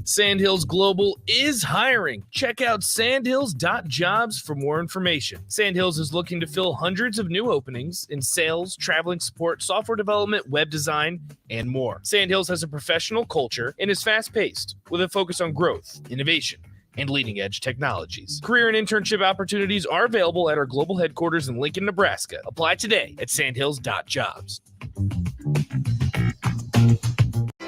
Sandhills Global is hiring. Check out sandhills.jobs for more information. Sandhills is looking to fill hundreds of new openings in sales, traveling support, software development, web design, and more. Sandhills has a professional culture and is fast-paced with a focus on growth, innovation, and leading-edge technologies. Career and internship opportunities are available at our global headquarters in Lincoln, Nebraska. Apply today at sandhills.jobs.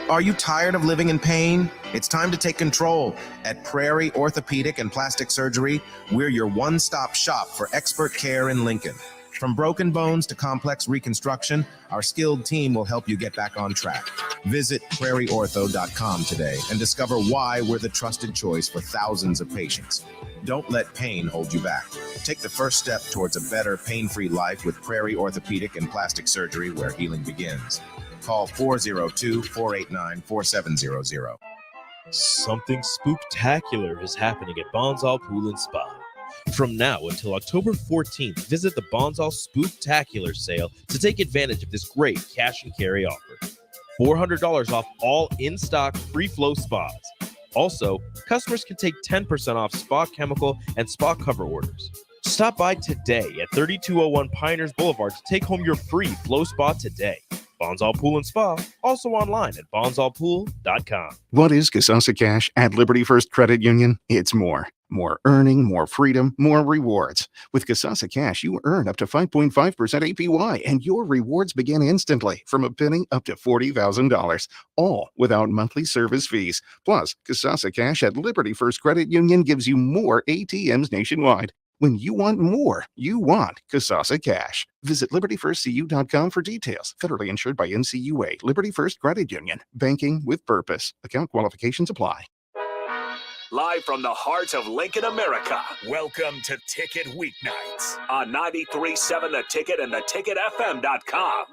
Are you tired of living in pain? It's time to take control. At Prairie Orthopedic and Plastic Surgery, we're your one-stop shop for expert care in Lincoln. From broken bones to complex reconstruction, our skilled team will help you get back on track. Visit prairieortho.com today and discover why we're the trusted choice for thousands of patients. Don't let pain hold you back. Take the first step towards a better, pain-free life with Prairie Orthopedic and Plastic Surgery, where healing begins. Call 402-489-4700. Something spooktacular is happening at Bonsall Pool and Spa. From now until October 14th, visit the Bonsall Spooktacular sale to take advantage of this great cash and carry offer. $400 off all in-stock free-flow spas. Also, customers can take 10% off spa chemical and spa cover orders. Stop by today at 3201 Pioneers Boulevard to take home your free flow spa today. Bonsall Pool and Spa, also online at bonsallpool.com. What is Kasasa Cash at Liberty First Credit Union? It's more. More earning, more freedom, more rewards. With Kasasa Cash, you earn up to 5.5% APY, and your rewards begin instantly from a penny up to $40,000, all without monthly service fees. Plus, Kasasa Cash at Liberty First Credit Union gives you more ATMs nationwide. When you want more, you want Kasasa Cash. Visit libertyfirstcu.com for details. Federally insured by NCUA. Liberty First Credit Union. Banking with purpose. Account qualifications apply. Live from the heart of Lincoln, America, welcome to Ticket Weeknights on 93.7 The Ticket and theticketfm.com.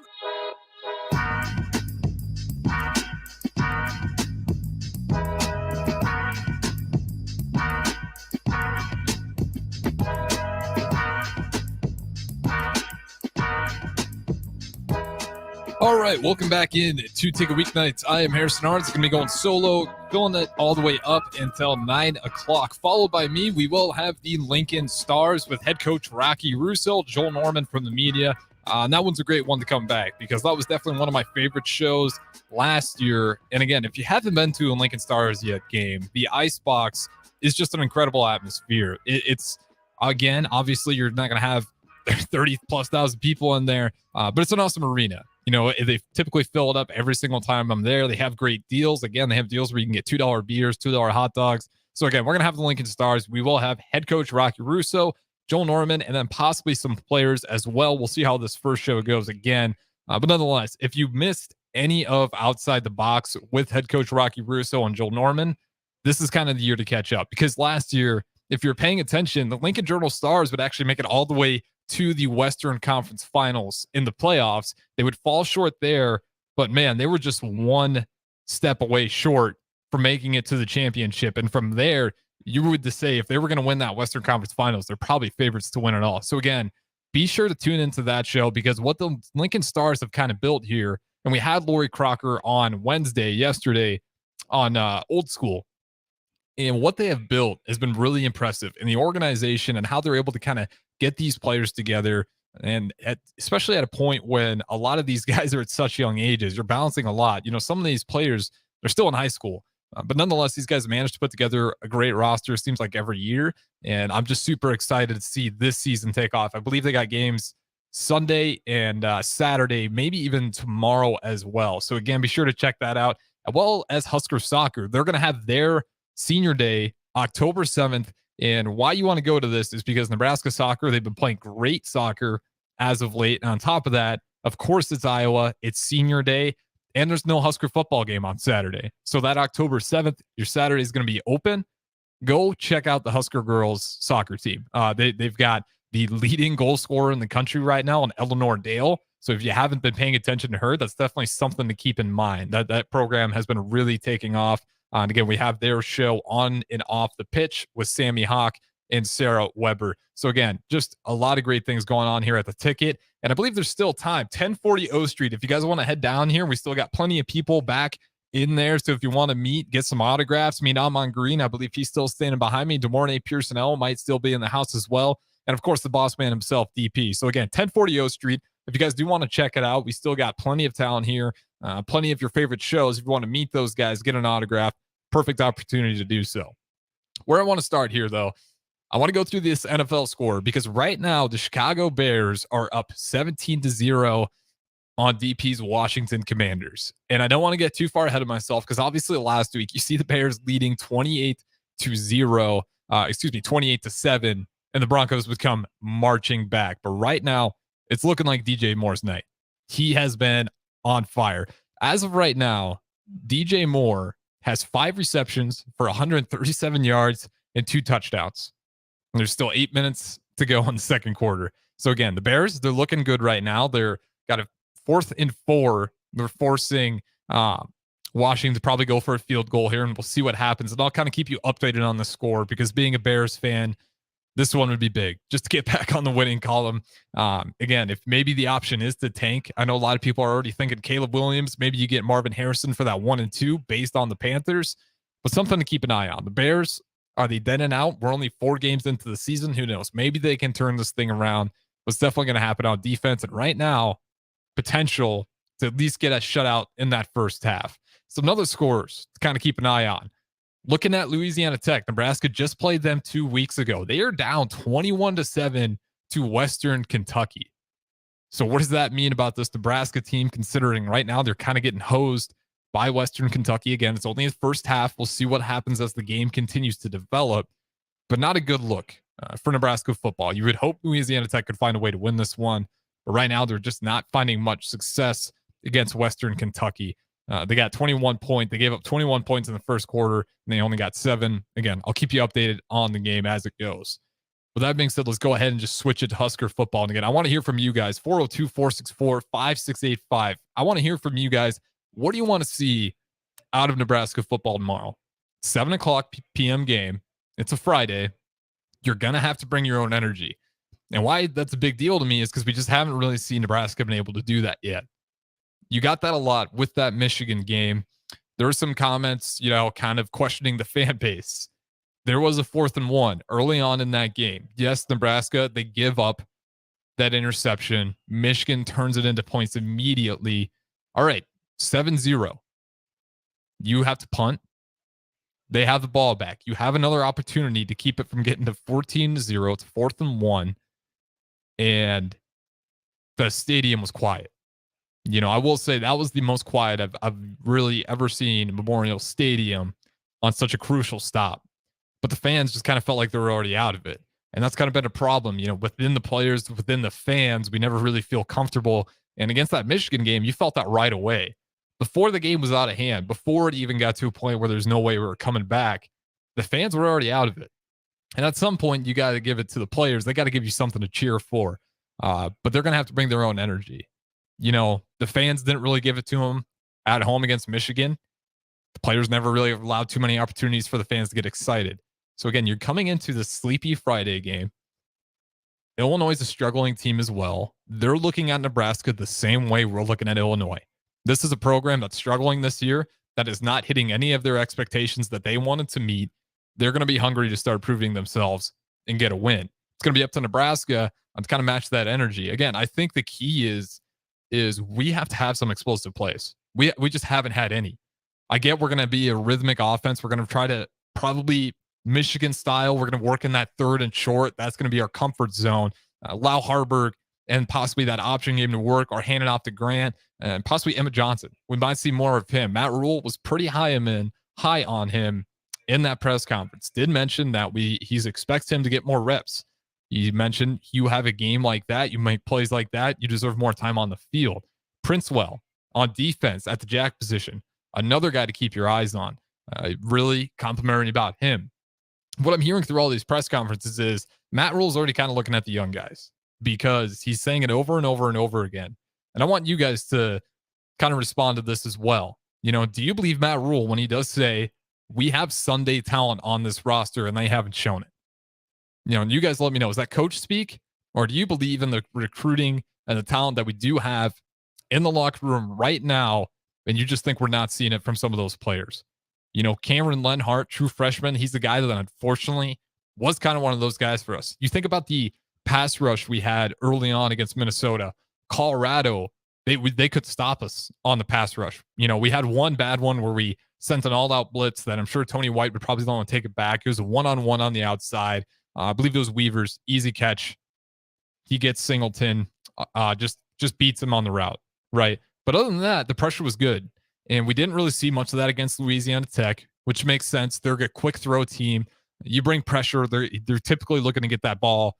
All right, welcome back in to Ticket Weeknights. I am Harrison Arens. Going to be going solo, going it all the way up until 9 o'clock. Followed by me, we will have the Lincoln Stars with head coach Rocky Russo, Joel Norman from the media. And that one's a great one to come back because that was definitely one of my favorite shows last year. And again, if you haven't been to a Lincoln Stars yet game, the Icebox is just an incredible atmosphere. It's, again, obviously you're not going to have 30,000+ people in there, but it's an awesome arena. You know, they typically fill it up every single time I'm there. They have great deals. Again, they have deals where you can get $2 beers, $2 hot dogs. So again, we're going to have the Lincoln Stars. We will have head coach Rocky Russo, Joel Norman, and then possibly some players as well. We'll see how this first show goes again. But nonetheless, if you missed any of Outside the Box with head coach Rocky Russo and Joel Norman, this is kind of the year to catch up. Because last year, if you're paying attention, the Lincoln Journal Stars would actually make it all the way to the Western Conference Finals in the playoffs. They would fall short there, but man, they were just one step away short from making it to the championship. And from there, you would just say if they were going to win that Western Conference Finals, they're probably favorites to win it all. So again, be sure to tune into that show because what the Lincoln Stars have kind of built here, and we had Lori Crocker on yesterday on Old School, and what they have built has been really impressive in the organization and how they're able to kind of get these players together. And especially at a point when a lot of these guys are at such young ages, you're balancing a lot. You know, some of these players, they're still in high school, but nonetheless, these guys managed to put together a great roster. It seems like every year. And I'm just super excited to see this season take off. I believe they got games Sunday and Saturday, maybe even tomorrow as well. So again, be sure to check that out. As well as Husker Soccer. They're going to have their senior day, October 7th. And why you want to go to this is because Nebraska soccer, they've been playing great soccer as of late. And on top of that, of course, it's Iowa. It's senior day. And there's no Husker football game on Saturday. So that October 7th, your Saturday is going to be open. Go check out the Husker girls soccer team. They've got the leading goal scorer in the country right now, in Eleanor Dale. So if you haven't been paying attention to her, that's definitely something to keep in mind. That program has been really taking off. And again, we have their show on and off the pitch with Sammy Hawk and Sarah Weber. So again, just a lot of great things going on here at the Ticket. And I believe there's still time. 1040 O Street. If you guys want to head down here, we still got plenty of people back in there. So if you want to meet, get some autographs, I'm on green. I believe he's still standing behind me. DeMornay Pearson-L might still be in the house as well. And of course, the boss man himself, DP. So again, 1040 O Street. If you guys do want to check it out, we still got plenty of talent here, plenty of your favorite shows. If you want to meet those guys, get an autograph, perfect opportunity to do so. Where I want to start here, though, I want to go through this NFL score because right now the Chicago Bears are up 17-0 on DP's Washington Commanders. And I don't want to get too far ahead of myself because obviously last week you see the Bears leading 28-7, and the Broncos would come marching back. But right now, it's looking like DJ Moore's night. He has been on fire. As of right now, DJ Moore has 5 receptions for 137 yards and 2 touchdowns. And there's still 8 minutes to go in the second quarter. So again, the Bears, they're looking good right now. They're got a 4th and 4. They're forcing Washington to probably go for a field goal here, and we'll see what happens. And I'll kind of keep you updated on the score because being a Bears fan, this one would be big just to get back on the winning column. Again, if maybe the option is to tank, I know a lot of people are already thinking Caleb Williams. Maybe you get Marvin Harrison for that 1 and 2 based on the Panthers, but something to keep an eye on. The Bears, are they dead and out? We're only 4 games into the season. Who knows? Maybe they can turn this thing around. What's definitely going to happen on defense. And right now, potential to at least get a shutout in that first half. Some other scores to kind of keep an eye on. Looking at Louisiana Tech, Nebraska just played them 2 weeks ago. They are down 21-7 to Western Kentucky. So what does that mean about this Nebraska team, considering right now they're kind of getting hosed by Western Kentucky? Again, it's only the first half. We'll see what happens as the game continues to develop, but not a good look for Nebraska football. You would hope Louisiana Tech could find a way to win this one, but right now they're just not finding much success against Western Kentucky. They got 21 points. They gave up 21 points in the first quarter, and they only got 7. Again, I'll keep you updated on the game as it goes. With that being said, let's go ahead and just switch it to Husker football. And again, I want to hear from you guys. 402-464-5685. I want to hear from you guys. What do you want to see out of Nebraska football tomorrow? 7 o'clock p.m. game. It's a Friday. You're going to have to bring your own energy. And why that's a big deal to me is because we just haven't really seen Nebraska been able to do that yet. You got that a lot with that Michigan game. There were some comments, kind of questioning the fan base. There was a 4th and 1 early on in that game. Yes, Nebraska, they give up that interception. Michigan turns it into points immediately. All right, 7-0. You have to punt. They have the ball back. You have another opportunity to keep it from getting to 14-0. It's 4th and 1. And the stadium was quiet. I will say that was the most quiet I've really ever seen Memorial Stadium on such a crucial stop. But the fans just kind of felt like they were already out of it. And that's kind of been a problem, within the players, within the fans. We never really feel comfortable. And against that Michigan game, you felt that right away. Before the game was out of hand, before it even got to a point where there's no way we were coming back, the fans were already out of it. And at some point, you got to give it to the players. They got to give you something to cheer for. But they're going to have to bring their own energy. The fans didn't really give it to them at home against Michigan. The players never really allowed too many opportunities for the fans to get excited. So again, you're coming into the sleepy Friday game. Illinois is a struggling team as well. They're looking at Nebraska the same way we're looking at Illinois. This is a program that's struggling this year, that is not hitting any of their expectations that they wanted to meet. They're going to be hungry to start proving themselves and get a win. It's going to be up to Nebraska to kind of match that energy. Again, I think the key is we have to have some explosive plays. We just haven't had any. I get we're going to be a rhythmic offense. We're going to try to probably Michigan style. We're going to work in that 3rd and short. That's going to be our comfort zone. Allow Harburg and possibly that option game to work, or hand it off to Grant and possibly Emmett Johnson. We might see more of him. Matt Rule was pretty high on him in that press conference. Did mention that he expects him to get more reps. He mentioned you have a game like that, you make plays like that, you deserve more time on the field. Princewell on defense at the jack position, another guy to keep your eyes on. Really complimentary about him. What I'm hearing through all these press conferences is Matt Rule's already kind of looking at the young guys because he's saying it over and over and over again. And I want you guys to kind of respond to this as well. Do you believe Matt Rule when he does say we have Sunday talent on this roster and they haven't shown it? And you guys let me know, is that coach speak, or do you believe in the recruiting and the talent that we do have in the locker room right now and you just think we're not seeing it from some of those players. Cameron Lenhart, true freshman, he's the guy that unfortunately was kind of one of those guys for us. You think about the pass rush we had early on against Minnesota. Colorado, they could stop us on the pass rush. We had one bad one where we sent an all-out blitz that I'm sure Tony White would probably want to take it back. It was a one-on-one on the outside. I believe it was Weavers, easy catch. He gets Singleton, just beats him on the route, right? But other than that, the pressure was good. And we didn't really see much of that against Louisiana Tech, which makes sense. They're a quick throw team. You bring pressure, they're typically looking to get that ball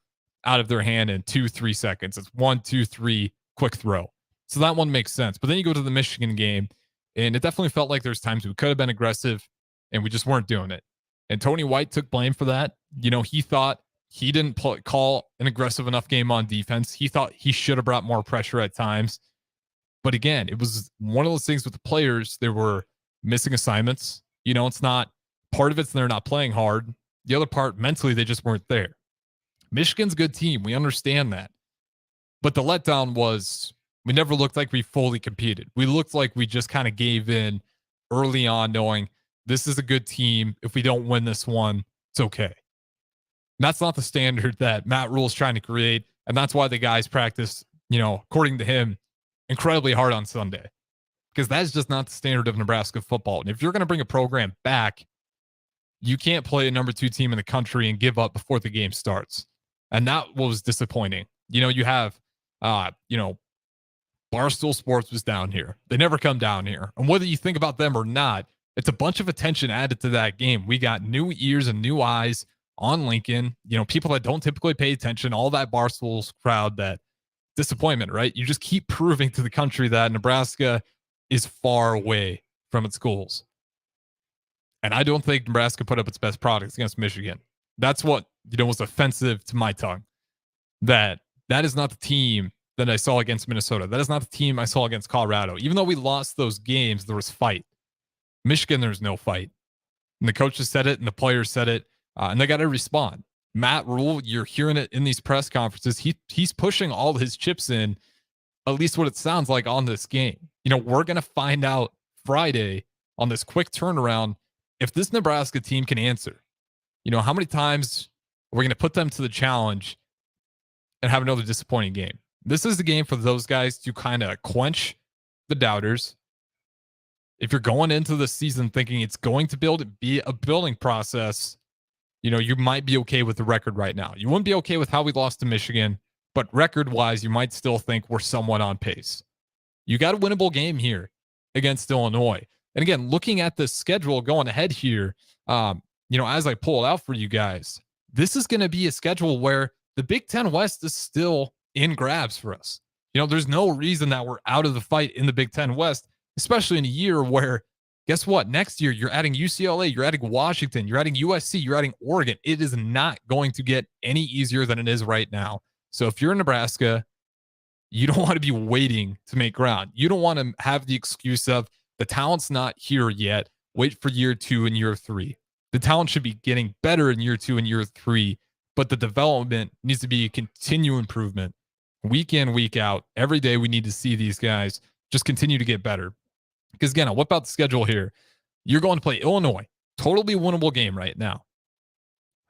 out of their hand in 2-3 seconds. It's 1, 2, 3, quick throw. So that one makes sense. But then you go to the Michigan game, and it definitely felt like there's times we could have been aggressive, and we just weren't doing it. And Tony White took blame for that. He thought he didn't call an aggressive enough game on defense. He thought he should have brought more pressure at times. But again, it was one of those things with the players. They were missing assignments. It's not part of it's they're not playing hard. The other part, mentally, they just weren't there. Michigan's a good team. We understand that. But the letdown was we never looked like we fully competed. We looked like we just kind of gave in early on, knowing this is a good team. If we don't win this one, it's okay. And that's not the standard that Matt Rule is trying to create. And that's why the guys practice, according to him, incredibly hard on Sunday, because that's just not the standard of Nebraska football. And if you're going to bring a program back, you can't play a number 2 team in the country and give up before the game starts. And that was disappointing. You have, Barstool Sports was down here. They never come down here. And whether you think about them or not, it's a bunch of attention added to that game. We got new ears and new eyes on Lincoln, people that don't typically pay attention, all that Barstool's crowd, that disappointment, right? You just keep proving to the country that Nebraska is far away from its goals. And I don't think Nebraska put up its best products against Michigan. That's what, was offensive to my tongue. That is not the team that I saw against Minnesota. That is not the team I saw against Colorado. Even though we lost those games, there was fight. Michigan, there's no fight. And the coaches said it and the players said it, and they got to respond. Matt Rule, you're hearing it in these press conferences. He's pushing all his chips in, at least what it sounds like, on this game. We're going to find out Friday on this quick turnaround if this Nebraska team can answer. How many times are we going to put them to the challenge and have another disappointing game? This is the game for those guys to kind of quench the doubters. If you're going into the season thinking it's going to be a building process, you might be okay with the record right now. You wouldn't be okay with how we lost to Michigan, but record-wise, you might still think we're somewhat on pace. You got a winnable game here against Illinois. And again, looking at the schedule going ahead here, as I pull it out for you guys, this is going to be a schedule where the Big Ten West is still in grabs for us. There's no reason that we're out of the fight in the Big Ten West, especially in a year where, guess what? Next year, you're adding UCLA, you're adding Washington, you're adding USC, you're adding Oregon. It is not going to get any easier than it is right now. So if you're in Nebraska, you don't want to be waiting to make ground. You don't want to have the excuse of the talent's not here yet. Wait for year 2 and year 3. The talent should be getting better in year 2 and year 3, but the development needs to be a continual improvement. Week in, week out, every day we need to see these guys just continue to get better. Because again, I'll whip out the schedule here. You're going to play Illinois, totally winnable game right now.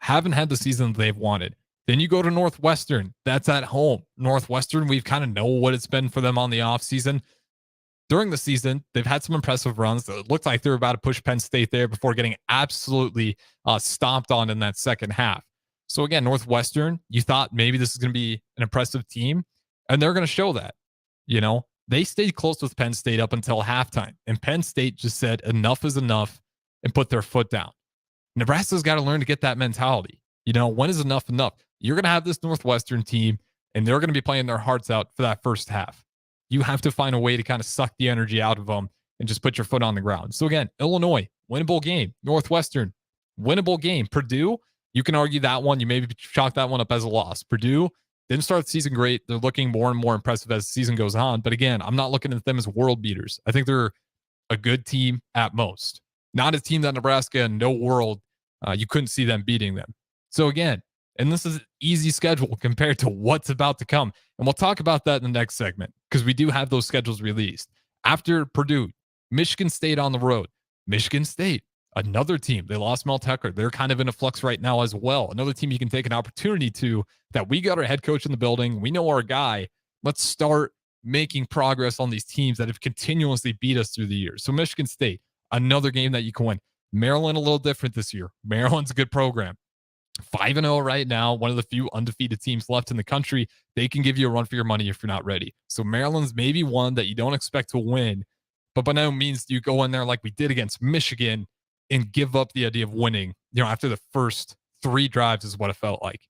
Haven't had the season they've wanted. Then you go to Northwestern. That's at home. Northwestern, we've kind of know what it's been for them on the offseason. During the season, they've had some impressive runs. It looked like they were about to push Penn State there before getting absolutely stomped on in that second half. So again, Northwestern, you thought maybe this is going to be an impressive team, and they're going to show that. They stayed close with Penn State up until halftime, and Penn State just said enough is enough and put their foot down. Nebraska's got to learn to get that mentality. When is enough enough? You're going to have this Northwestern team, and they're going to be playing their hearts out for that first half. You have to find a way to kind of suck the energy out of them and just put your foot on the ground. So again, Illinois, winnable game. Northwestern, winnable game. Purdue, you can argue that one. You maybe chalk that one up as a loss. Purdue didn't start the season great. They're looking more and more impressive as the season goes on. But again, I'm not looking at them as world beaters. I think they're a good team at most. Not a team that Nebraska in no world, you couldn't see them beating them. So again, and this is an easy schedule compared to what's about to come. And we'll talk about that in the next segment because we do have those schedules released. After Purdue, Michigan State on the road. Michigan State, another team. They lost Mel Tucker. They're kind of in a flux right now as well. Another team you can take an opportunity to, that we got our head coach in the building. We know our guy. Let's start making progress on these teams that have continuously beat us through the years. So Michigan State, another game that you can win. Maryland, a little different this year. Maryland's a good program. 5-0 right now, one of the few undefeated teams left in the country. They can give you a run for your money if you're not ready. So Maryland's maybe one that you don't expect to win, but by no means do you go in there like we did against Michigan and give up the idea of winning, after the first 3 drives is what it felt like.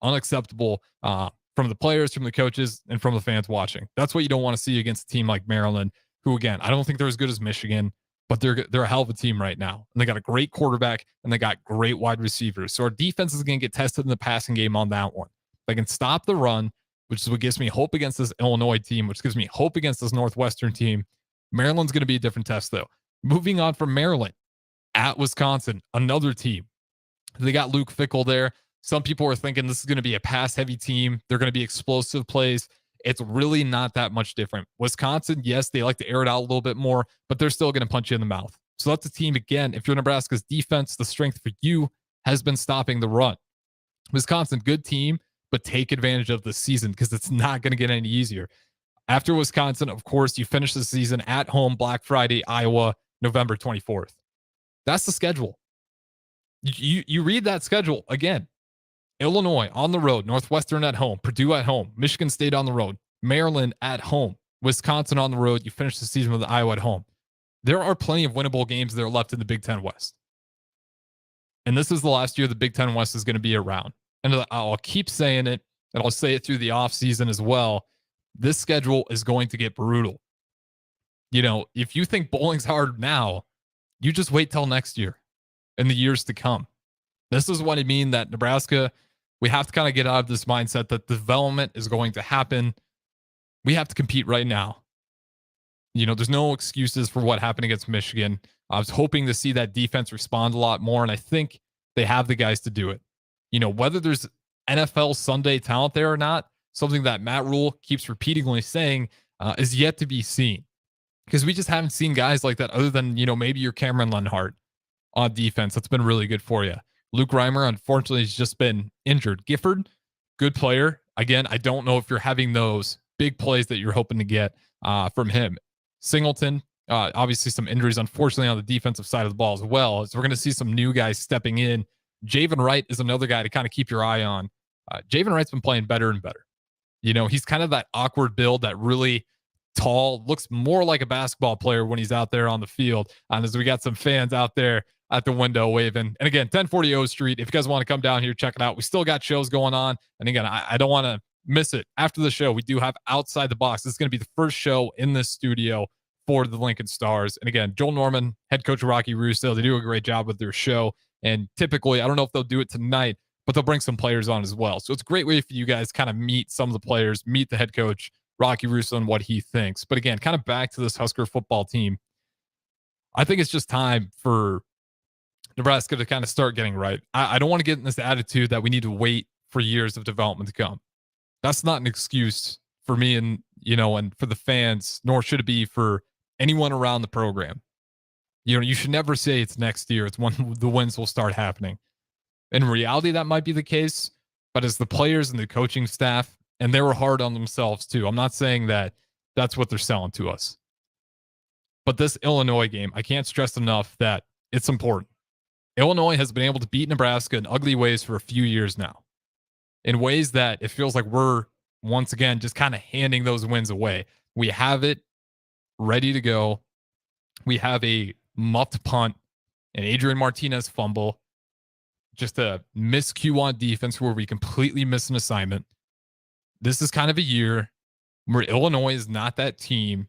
Unacceptable from the players, from the coaches, and from the fans watching. That's what you don't want to see against a team like Maryland, who, again, I don't think they're as good as Michigan, but they're a hell of a team right now. And they got a great quarterback, and they got great wide receivers. So our defense is going to get tested in the passing game on that one. They can stop the run, which is what gives me hope against this Illinois team, which gives me hope against this Northwestern team. Maryland's going to be a different test, though. Moving on from Maryland, at Wisconsin, another team. They got Luke Fickell there. Some people are thinking this is going to be a pass-heavy team. They're going to be explosive plays. It's really not that much different. Wisconsin, yes, they like to air it out a little bit more, but they're still going to punch you in the mouth. So that's a team, again, if you're Nebraska's defense, the strength for you has been stopping the run. Wisconsin, good team, but take advantage of the season because it's not going to get any easier. After Wisconsin, of course, you finish the season at home, Black Friday, Iowa, November 24th. That's the schedule. You read that schedule again. Illinois on the road, Northwestern at home, Purdue at home, Michigan State on the road, Maryland at home, Wisconsin on the road. You finish the season with Iowa at home. There are plenty of winnable games that are left in the Big Ten West. And this is the last year the Big Ten West is going to be around. And I'll keep saying it, and I'll say it through the offseason as well. This schedule is going to get brutal. If you think bowling's hard now, you just wait till next year and the years to come. This is what I mean that Nebraska, we have to kind of get out of this mindset that development is going to happen. We have to compete right now. There's no excuses for what happened against Michigan. I was hoping to see that defense respond a lot more, and I think they have the guys to do it. Whether there's NFL Sunday talent there or not, something that Matt Rule keeps repeatedly saying is yet to be seen. Because we just haven't seen guys like that other than, maybe your Cameron Lenhart on defense. That's been really good for you. Luke Reimer, unfortunately, has just been injured. Gifford, good player. Again, I don't know if you're having those big plays that you're hoping to get from him. Singleton, obviously some injuries, unfortunately, on the defensive side of the ball as well. So we're going to see some new guys stepping in. Javen Wright is another guy to kind of keep your eye on. Javen Wright's been playing better and better. He's kind of that awkward build, that really tall, looks more like a basketball player when he's out there on the field. And as we got some fans out there at the window waving. And again, 1040 O Street, if you guys want to come down here, check it out. We still got shows going on. And again, I don't want to miss it. After the show, we do have Outside the Box. This is going to be the first show in this studio for the Lincoln Stars. And again, Joel Norman, head coach Rocky Russo, they do a great job with their show. And typically, I don't know if they'll do it tonight, but they'll bring some players on as well. So it's a great way for you guys kind of meet some of the players, meet the head coach, Rocky Russo, and what he thinks. But again, kind of back to this Husker football team. I think it's just time for Nebraska to kind of start getting right. I don't want to get in this attitude that we need to wait for years of development to come. That's not an excuse for me and for the fans, nor should it be for anyone around the program. You should never say it's next year. It's when the wins will start happening. In reality, that might be the case, but as the players and the coaching staff, and they were hard on themselves too. I'm not saying that that's what they're selling to us. But this Illinois game, I can't stress enough that it's important. Illinois has been able to beat Nebraska in ugly ways for a few years now, in ways that it feels like we're, once again, just kind of handing those wins away. We have it ready to go. We have a muffed punt, an Adrian Martinez fumble, just a miscue on defense where we completely miss an assignment. This is kind of a year where Illinois is not that team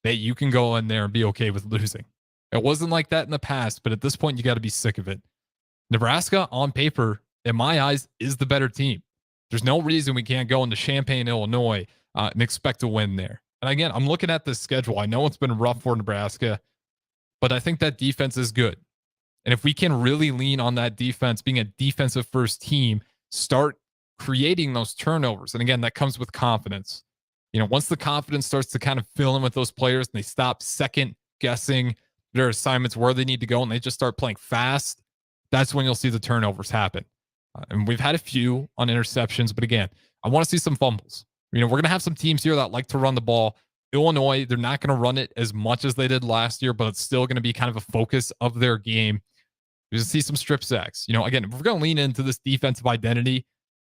that you can go in there and be okay with losing. It wasn't like that in the past, but at this point, you got to be sick of it. Nebraska, on paper, in my eyes, is the better team. There's no reason we can't go into Champaign, Illinois, and expect to win there. And again, I'm looking at this schedule. I know it's been rough for Nebraska, but I think that defense is good. And if we can really lean on that defense, being a defensive first team, start creating those turnovers. And again, that comes with confidence. Once the confidence starts to kind of fill in with those players and they stop second guessing their assignments, where they need to go, and they just start playing fast, that's when you'll see the turnovers happen. And we've had a few on interceptions, but again, I want to see some fumbles. We're going to have some teams here that like to run the ball. Illinois, they're not going to run it as much as they did last year, but it's still going to be kind of a focus of their game. You're going to see some strip sacks. Again, if we're going to lean into this defensive identity,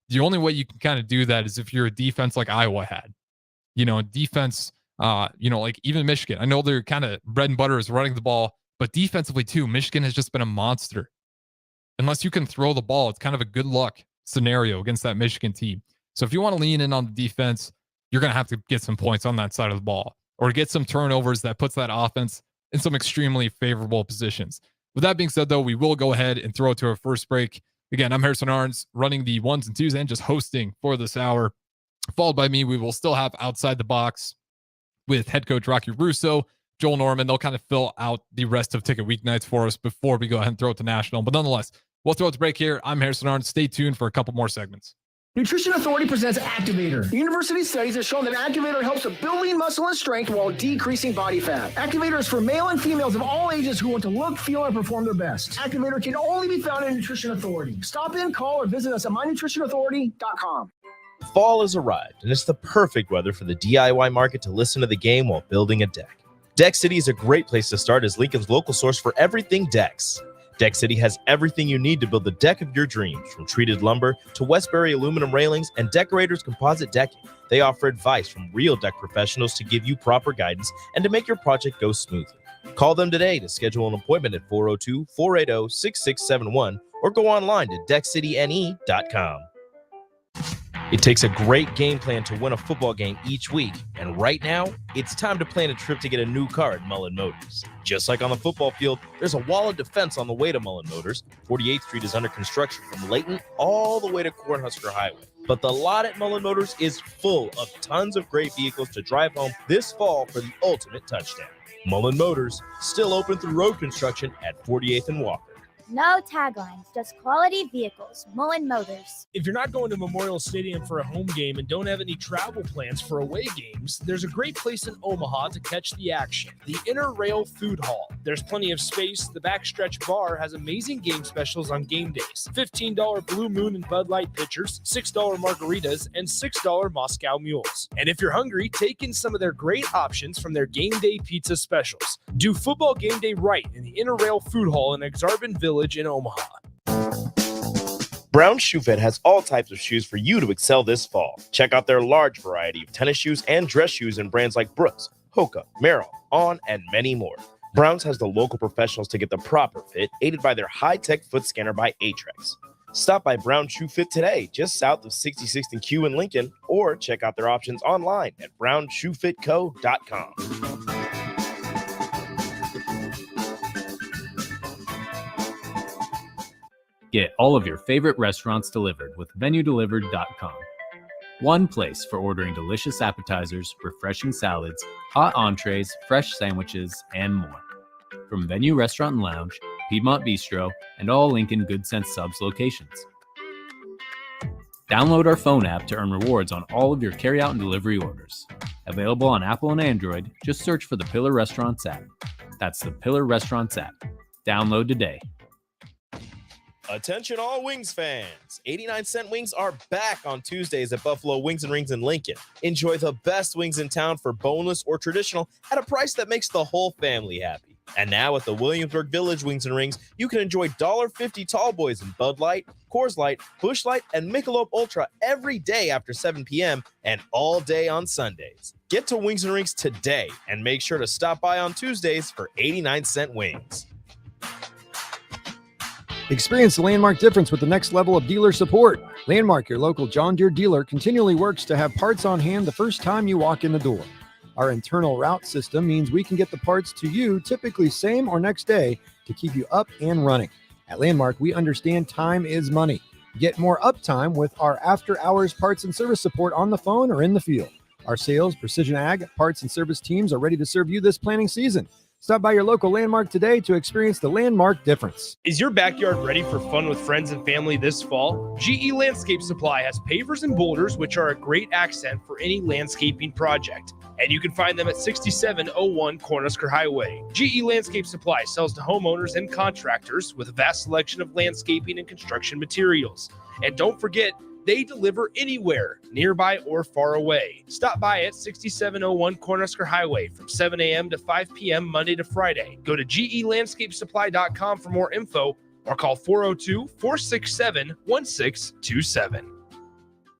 the only way you can kind of do that is if you're a defense like Iowa had. Defense, like even Michigan. I know they're kind of bread and butter is running the ball, but defensively too, Michigan has just been a monster. Unless you can throw the ball, it's kind of a good luck scenario against that Michigan team. So if you want to lean in on the defense, you're going to have to get some points on that side of the ball or get some turnovers that puts that offense in some extremely favorable positions. With that being said, though, we will go ahead and throw it to our first break. Again, I'm Harrison Arens, running the 1s and 2s and just hosting for this hour. Followed by me, we will still have Outside the Box with head coach Rocky Russo, Joel Norman. They'll kind of fill out the rest of Ticket Weeknights for us before we go ahead and throw it to National. But nonetheless, we'll throw it to break here. I'm Harrison Arens. Stay tuned for a couple more segments. Nutrition Authority presents Activator. University studies have shown that Activator helps with building muscle and strength while decreasing body fat. Activator is for male and females of all ages who want to look, feel, and perform their best. Activator can only be found in Nutrition Authority. Stop in, call, or visit us at mynutritionauthority.com. Fall has arrived, and it's the perfect weather for the DIY market to listen to the game while building a deck. Deck City is a great place to start as Lincoln's local source for everything decks. Deck City has everything you need to build the deck of your dreams, from treated lumber to Westbury aluminum railings and Decorators composite decking. They offer advice from real deck professionals to give you proper guidance and to make your project go smoothly. Call them today to schedule an appointment at 402-480-6671 or go online to deckcityne.com. It takes a great game plan to win a football game each week, and right now, it's time to plan a trip to get a new car at Mullen Motors. Just like on the football field, there's a wall of defense on the way to Mullen Motors. 48th Street is under construction from Layton all the way to Cornhusker Highway. But the lot at Mullen Motors is full of tons of great vehicles to drive home this fall for the ultimate touchdown. Mullen Motors, still open through road construction at 48th and Walker. No taglines, just quality vehicles. Mullen Motors. If you're not going to Memorial Stadium for a home game and don't have any travel plans for away games, there's a great place in Omaha to catch the action, the Inner Rail Food Hall. There's plenty of space. The Backstretch Bar has amazing game specials on game days. $15 Blue Moon and Bud Light pitchers, $6 margaritas, and $6 Moscow Mules. And if you're hungry, take in some of their great options from their game day pizza specials. Do football game day right in the Inner Rail Food Hall in Exarban Village in Omaha. Brown Shoe Fit has all types of shoes for you to excel this fall. Check out their large variety of tennis shoes and dress shoes in brands like Brooks, Hoka, Merrell, On, and many more. Browns has the local professionals to get the proper fit, aided by their high-tech foot scanner by Atrex. Stop by Brown Shoe Fit today, just south of 66th and Q in Lincoln, or check out their options online at brownshoefitco.com. Get all of your favorite restaurants delivered with VenueDelivered.com. One place for ordering delicious appetizers, refreshing salads, hot entrees, fresh sandwiches, and more. From Venue Restaurant and Lounge, Piedmont Bistro, and all Lincoln Good Sense Subs locations. Download our phone app to earn rewards on all of your carryout and delivery orders. Available on Apple and Android, just search for the Pillar Restaurants app. That's the Pillar Restaurants app. Download today. Attention all Wings fans. 89-cent wings are back on Tuesdays at Buffalo Wings and Rings in Lincoln. Enjoy the best wings in town for boneless or traditional at a price that makes the whole family happy. And now at the Williamsburg Village Wings and Rings, you can enjoy $1.50 tall boys in Bud Light, Coors Light, Busch Light, and Michelob Ultra every day after 7 p.m. and all day on Sundays. Get to Wings and Rings today and make sure to stop by on Tuesdays for 89-cent wings. Experience the Landmark difference with the next level of dealer support. Landmark, your local John Deere dealer, continually works to have parts on hand the first time you walk in the door. Our internal route system means we can get the parts to you typically same or next day to keep you up and running. At Landmark, we understand time is money. Get more uptime with our after-hours parts and service support on the phone or in the field. Our sales, precision ag, parts, and service teams are ready to serve you this planning season. Stop by your local Landmark today to experience the Landmark difference. Is your backyard ready for fun with friends and family this fall? GE Landscape Supply has pavers and boulders, which are a great accent for any landscaping project. And you can find them at 6701 Cornhusker Highway. GE Landscape Supply sells to homeowners and contractors with a vast selection of landscaping and construction materials. And don't forget, they deliver anywhere, nearby or far away. Stop by at 6701 Cornhusker Highway from 7 a.m. to 5 p.m. Monday to Friday. Go to gelandscapesupply.com for more info or call 402-467-1627.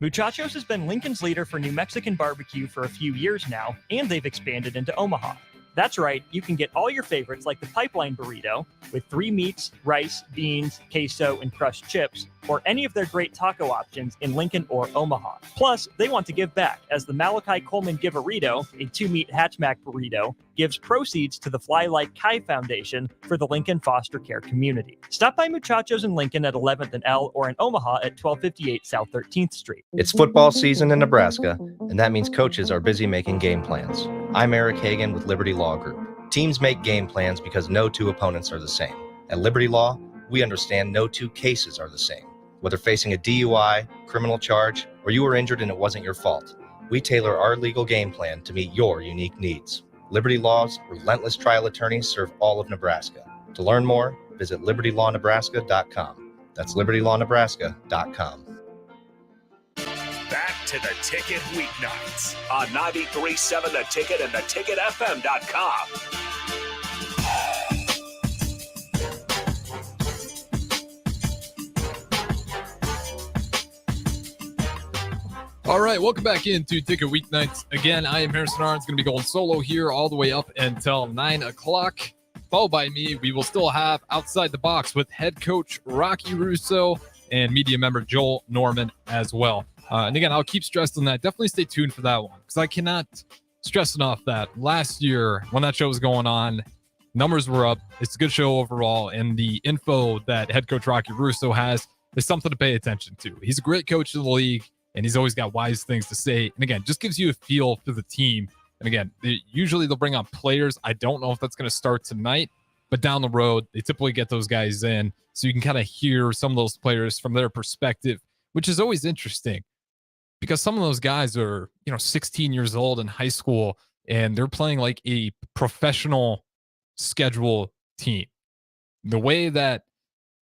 Muchachos has been Lincoln's leader for New Mexican barbecue for a few years now, and they've expanded into Omaha. That's right, you can get all your favorites like the pipeline burrito with 3 meats, rice, beans, queso, and crushed chips, or any of their great taco options in Lincoln or Omaha. Plus, they want to give back, as the Malachi Coleman Give-A-Rito, a 2-meat hatchback burrito, gives proceeds to the Fly Like Kai Foundation for the Lincoln foster care community. Stop by Muchachos in Lincoln at 11th and L or in Omaha at 1258 South 13th Street. It's football season in Nebraska, and that means coaches are busy making game plans. I'm Eric Hagan with Liberty Law Group. Teams make game plans because no 2 opponents are the same. At Liberty Law, we understand no 2 cases are the same. Whether facing a DUI, criminal charge, or you were injured and it wasn't your fault, we tailor our legal game plan to meet your unique needs. Liberty Law's relentless trial attorneys serve all of Nebraska. To learn more, visit libertylawnebraska.com. That's libertylawnebraska.com. Back to the Ticket Weeknights on 93.7 The Ticket and theticketfm.com. All right, welcome back into Ticket Weeknights. Again, I am Harrison Arens, going to be going solo here all the way up until 9 o'clock. Followed by me, we will still have Outside the Box with head coach Rocky Russo and media member Joel Norman as well. And again, I'll keep stressing that. Definitely stay tuned for that one, because I cannot stress enough that last year when that show was going on, numbers were up. It's a good show overall, and the info that head coach Rocky Russo has is something to pay attention to. He's a great coach in the league, and he's always got wise things to say. And again, just gives you a feel for the team. And again, usually they'll bring on players. I don't know if that's going to start tonight, but down the road, they typically get those guys in, so you can kind of hear some of those players from their perspective, which is always interesting, because some of those guys are, 16 years old in high school, and they're playing like a professional schedule team. The way that,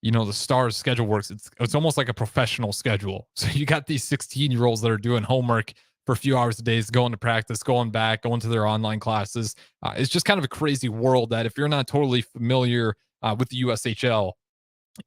the Stars schedule works, it's almost like a professional schedule. So you got these 16-year-olds that are doing homework for a few hours a day, going to practice, going back, going to their online classes. It's just kind of a crazy world that if you're not totally familiar with the USHL,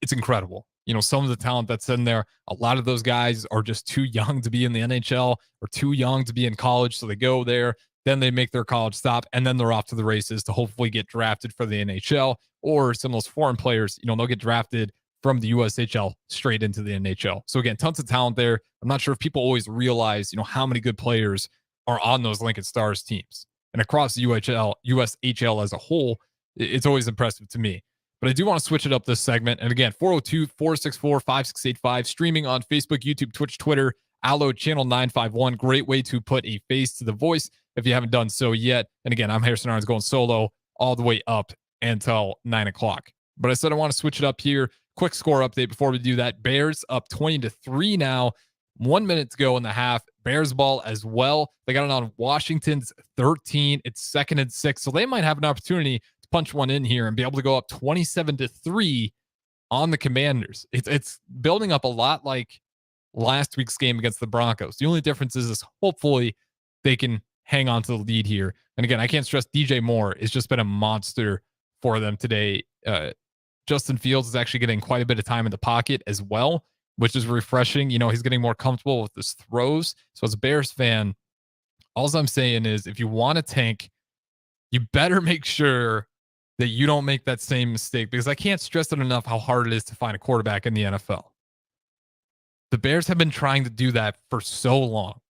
it's incredible. Some of the talent that's in there, a lot of those guys are just too young to be in the NHL or too young to be in college. So they go there, then they make their college stop, and then they're off to the races to hopefully get drafted for the NHL, or some of those foreign players, they'll get drafted from the USHL straight into the NHL. So again, tons of talent there. I'm not sure if people always realize, how many good players are on those Lincoln Stars teams. And across the USHL as a whole, it's always impressive to me. But I do want to switch it up this segment. And again, 402-464-5685, streaming on Facebook, YouTube, Twitch, Twitter, Allo, Channel 951. Great way to put a face to the voice if you haven't done so yet. And again, I'm Harrison Arens going solo all the way up until 9 o'clock. But I said I want to switch it up here. Quick score update before we do that. Bears up 20-3 now. 1 minute to go in the half. Bears ball as well. They got it on Washington's 13. It's 2nd and 6. So they might have an opportunity to punch one in here and be able to go up 27-3 on the Commanders. It's building up a lot like last week's game against the Broncos. The only difference is hopefully they can hang on to the lead here. And again, I can't stress DJ Moore has just been a monster for them today. Justin Fields is actually getting quite a bit of time in the pocket as well, which is refreshing. He's getting more comfortable with his throws. So as a Bears fan, all I'm saying is if you want to tank, you better make sure that you don't make that same mistake, because I can't stress it enough how hard it is to find a quarterback in the NFL. The Bears have been trying to do that for so long.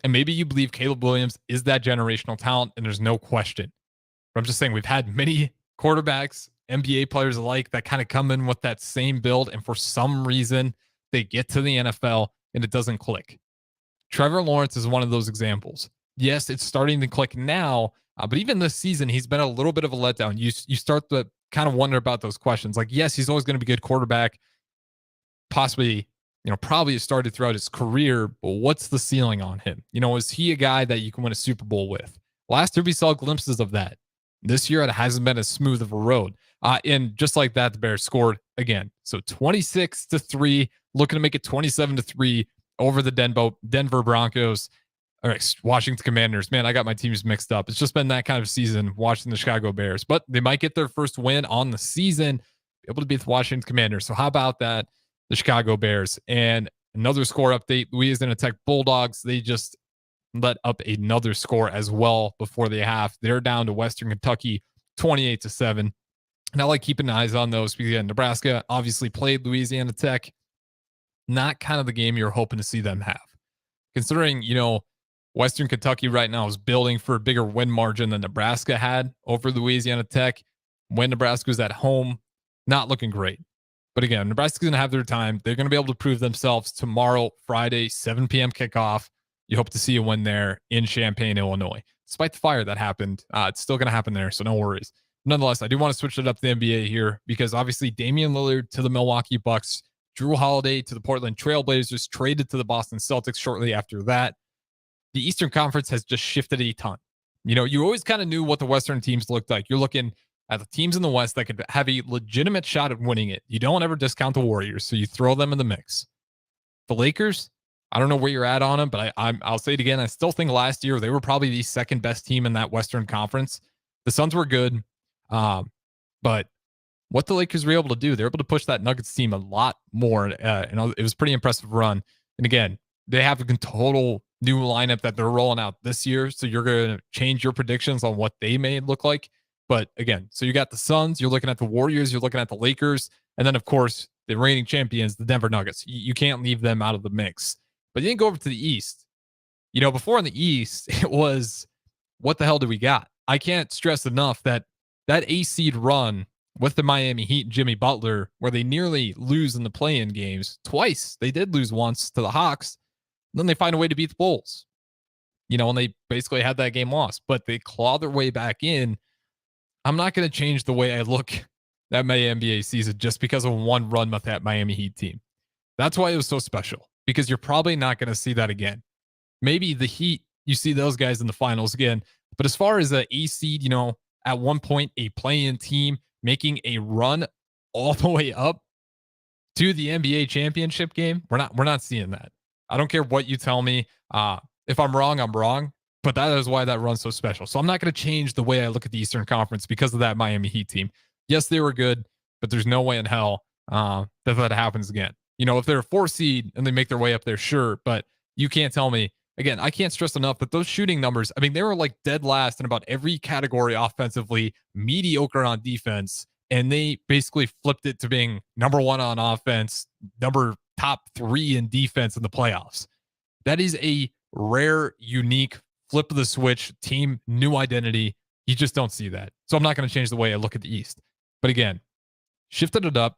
And maybe you believe Caleb Williams is that generational talent, and there's no question. But I'm just saying we've had many quarterbacks, NBA players alike, that kind of come in with that same build, and for some reason they get to the NFL and it doesn't click. Trevor Lawrence is one of those examples. Yes, it's starting to click now, But even this season, he's been a little bit of a letdown. You start to kind of wonder about those questions. Like, yes, he's always going to be a good quarterback, possibly, probably started throughout his career, but what's the ceiling on him? Is he a guy that you can win a Super Bowl with? Last year, we saw glimpses of that. This year, it hasn't been as smooth of a road. And just like that, the Bears scored again. So 26-3, looking to make it 27-3 over the Denver Broncos. All right, Washington Commanders. Man, I got my teams mixed up. It's just been that kind of season watching the Chicago Bears, but they might get their first win on the season, able to beat the Washington Commanders. So how about that? The Chicago Bears. And another score update, Louisiana Tech Bulldogs. They just let up another score as well before the half. They're down to Western Kentucky 28-7. And I like keeping eyes on those because Nebraska obviously played Louisiana Tech. Not kind of the game you're hoping to see them have. Considering, Western Kentucky right now is building for a bigger win margin than Nebraska had over Louisiana Tech. When Nebraska was at home, not looking great. But again, Nebraska's going to have their time. They're going to be able to prove themselves tomorrow, Friday, 7 p.m. kickoff. You hope to see a win there in Champaign, Illinois. Despite the fire that happened, it's still going to happen there, so no worries. Nonetheless, I do want to switch it up to the NBA here because obviously Damian Lillard to the Milwaukee Bucks, Drew Holiday to the Portland Trailblazers, traded to the Boston Celtics shortly after that. The Eastern Conference has just shifted a ton. You always kind of knew what the Western teams looked like. You're looking at the teams in the West that could have a legitimate shot at winning it. You don't ever discount the Warriors, so you throw them in the mix. The Lakers, I don't know where you're at on them, but I'll say it again. I still think last year they were probably the second best team in that Western Conference. The Suns were good, but what the Lakers were able to do, they're able to push that Nuggets team a lot more, and it was a pretty impressive run. And again, they have a total new lineup that they're rolling out this year, so you're going to change your predictions on what they may look like. But again, so you got the Suns, you're looking at the Warriors, you're looking at the Lakers, and then, of course, the reigning champions, the Denver Nuggets. You can't leave them out of the mix. But you didn't go over to the East. Before in the East, it was, what the hell do we got? I can't stress enough that A-seed run with the Miami Heat and Jimmy Butler, where they nearly lose in the play-in games twice. They did lose once to the Hawks. Then they find a way to beat the Bulls. And they basically had that game lost, but they claw their way back in. I'm not going to change the way I look at my NBA season just because of one run with that Miami Heat team. That's why it was so special, because you're probably not going to see that again. Maybe the Heat, you see those guys in the finals again. But as far as a seed, at one point, a play-in team making a run all the way up to the NBA championship game, we're not seeing that. I don't care what you tell me. If I'm wrong, I'm wrong. But that is why that run's so special. So I'm not going to change the way I look at the Eastern Conference because of that Miami Heat team. Yes, they were good, but there's no way in hell that happens again. If they're a 4 seed and they make their way up there, sure. But you can't tell me, again, I can't stress enough that those shooting numbers, they were like dead last in about every category offensively, mediocre on defense. And they basically flipped it to being number 1 on offense, top 3 in defense in the playoffs. That is a rare, unique flip of the switch team, new identity. You just don't see that. So I'm not going to change the way I look at the East. But again, shifted it up.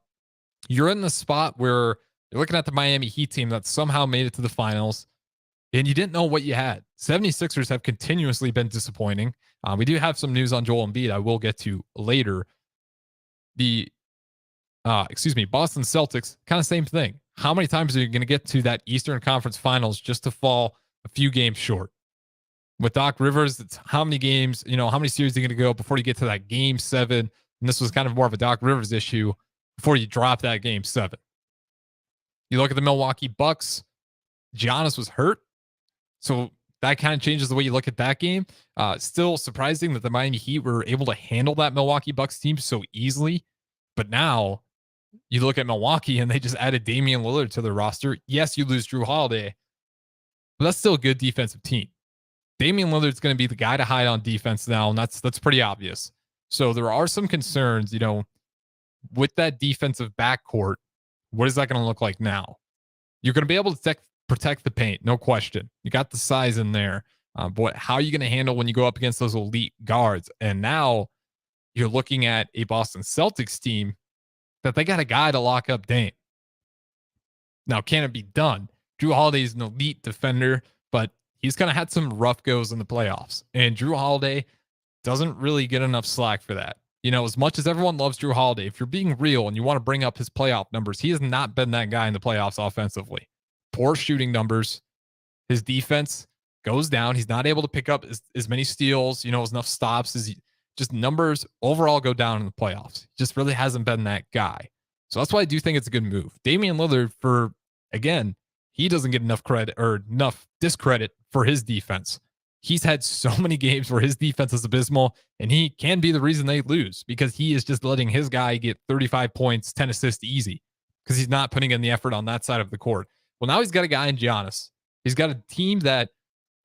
You're in the spot where you're looking at the Miami Heat team that somehow made it to the finals, and you didn't know what you had. 76ers have continuously been disappointing. We do have some news on Joel Embiid I will get to later. Boston Celtics, kind of same thing. How many times are you going to get to that Eastern Conference Finals just to fall a few games short? With Doc Rivers, it's how many games, how many series are you going to go before you get to that game 7? And this was kind of more of a Doc Rivers issue before you drop that game 7. You look at the Milwaukee Bucks, Giannis was hurt. So that kind of changes the way you look at that game. Still surprising that the Miami Heat were able to handle that Milwaukee Bucks team so easily. But now you look at Milwaukee and they just added Damian Lillard to their roster. Yes, you lose Drew Holiday, but that's still a good defensive team. Damian Lillard's going to be the guy to hide on defense now, and that's pretty obvious. So there are some concerns, with that defensive backcourt. What is that going to look like now? You're going to be able to protect the paint, no question. You got the size in there. But how are you going to handle when you go up against those elite guards? And now you're looking at a Boston Celtics team that they got a guy to lock up Dame. Now, can it be done? Drew Holiday is an elite defender, but he's kind of had some rough goes in the playoffs. And Drew Holiday, doesn't really get enough slack for that. You know, as much as everyone loves Drew Holiday, if you're being real and you want to bring up his playoff numbers, he has not been that guy in the playoffs offensively. Poor shooting numbers. His defense goes down. He's not able to pick up as many steals, you know, as enough stops. Just numbers overall go down in the playoffs. He just really hasn't been that guy. So that's why I do think it's a good move. Damian Lillard, again, he doesn't get enough credit or enough discredit for his defense. He's had so many games where his defense is abysmal, and he can be the reason they lose because he is just letting his guy get 35 points, 10 assists easy because he's not putting in the effort on that side of the court. Well, now he's got a guy in Giannis. He's got a team that,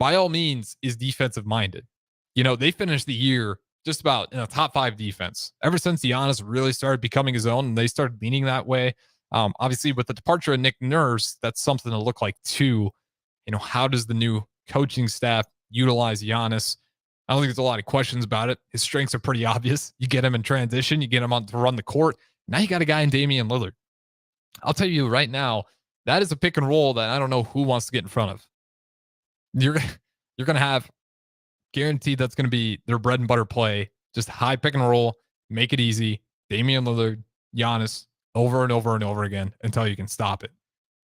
by all means, is defensive minded. You know, they finished the year just about in a top 5 defense. Ever since Giannis really started becoming his own and they started leaning that way, obviously with the departure of Nick Nurse, that's something to look like too. You know, how does the new coaching staff utilize Giannis? I don't think there's a lot of questions about it. His strengths are pretty obvious. You get him in transition, you get him on to run the court. Now you got a guy in Damian Lillard. I'll tell you right now, that is a pick and roll that I don't know who wants to get in front of. You're going to have guaranteed that's going to be their bread and butter play. Just high pick and roll, make it easy. Damian Lillard, Giannis, over and over and over again until you can stop it.